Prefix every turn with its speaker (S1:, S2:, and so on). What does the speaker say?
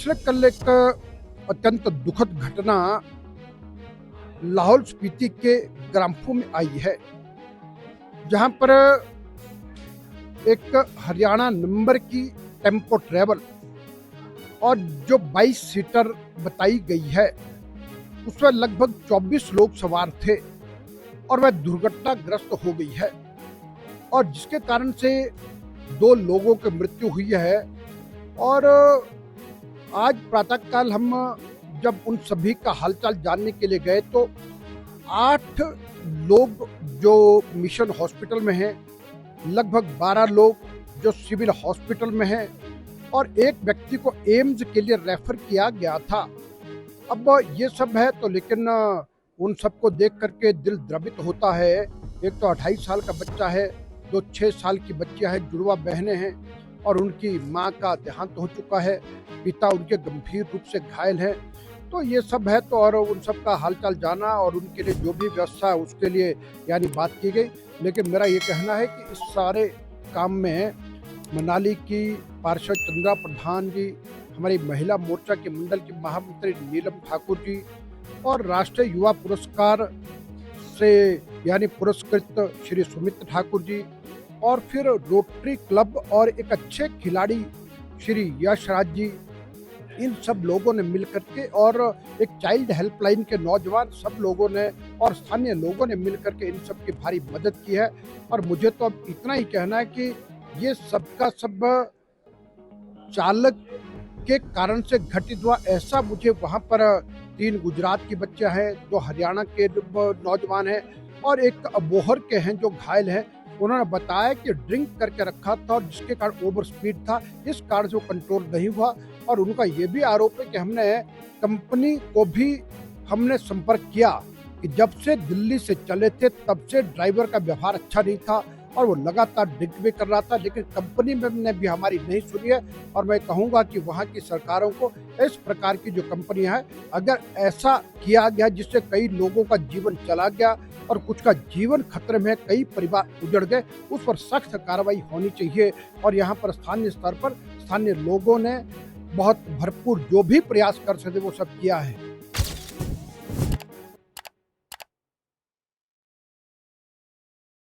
S1: दरअसल कल एक अत्यंत दुखद घटना लाहौल स्पीति के ग्राम्फू में आई है, जहां पर एक हरियाणा नंबर की टेम्पो ट्रैवल और जो 22 सीटर बताई गई है उसमें लगभग 24 लोग सवार थे और वह दुर्घटनाग्रस्त हो गई है और जिसके कारण से 2 लोगों की मृत्यु हुई है। और आज प्रातःकाल हम जब उन सभी का हालचाल जानने के लिए गए तो 8 लोग जो मिशन हॉस्पिटल में हैं, लगभग 12 लोग जो सिविल हॉस्पिटल में हैं और एक व्यक्ति को एम्स के लिए रेफर किया गया था। अब ये सब है तो लेकिन उन सबको देख करके दिल द्रवित होता है। एक तो 28 साल का बच्चा है, 2 6 साल की बच्चियां हैं, जुड़वा बहनें हैं और उनकी मां का देहांत हो चुका है, पिता उनके गंभीर रूप से घायल हैं। तो ये सब है तो और उन सब का हालचाल जाना और उनके लिए जो भी व्यवस्था है उसके लिए यानी बात की गई। लेकिन मेरा ये कहना है कि इस सारे काम में मनाली की पार्षद चंद्रा प्रधान जी, हमारी महिला मोर्चा के मंडल की महामंत्री नीलम ठाकुर जी और राष्ट्रीय युवा पुरस्कार से यानी पुरस्कृत श्री सुमित ठाकुर जी और फिर रोटरी क्लब और एक अच्छे खिलाड़ी श्री यश राज जी, इन सब लोगों ने मिल करके और एक चाइल्ड हेल्पलाइन के नौजवान सब लोगों ने और स्थानीय लोगों ने मिल करके इन सब की भारी मदद की है। और मुझे तो अब इतना ही कहना है कि ये सबका सब चालक के कारण से घटित हुआ। ऐसा मुझे वहां पर 3 गुजरात की बच्चे हैं, 2 हरियाणा के नौजवान हैं और एक अबोहर के हैं जो घायल हैं। उन्होंने बताया कि ड्रिंक करके रखा था और जिसके कारण ओवर स्पीड था, इस कारण से वो कंट्रोल नहीं हुआ। और उनका ये भी आरोप है कि हमने कंपनी को भी हमने संपर्क किया कि जब से दिल्ली से चले थे तब से ड्राइवर का व्यवहार अच्छा नहीं था और वो लगातार ड्रिंक भी कर रहा था, लेकिन कंपनी में ने भी हमारी नहीं सुनी है। और मैं कहूँगा कि वहाँ की सरकारों को इस प्रकार की जो कंपनियां हैं, अगर ऐसा किया गया जिससे कई लोगों का जीवन चला गया और कुछ का जीवन खतरे में, कई परिवार उजड़ गए, उस पर सख्त कार्रवाई होनी चाहिए। और यहाँ पर स्थानीय स्तर पर स्थानीय लोगों ने बहुत भरपूर जो भी प्रयास कर सकते वो सब किया है।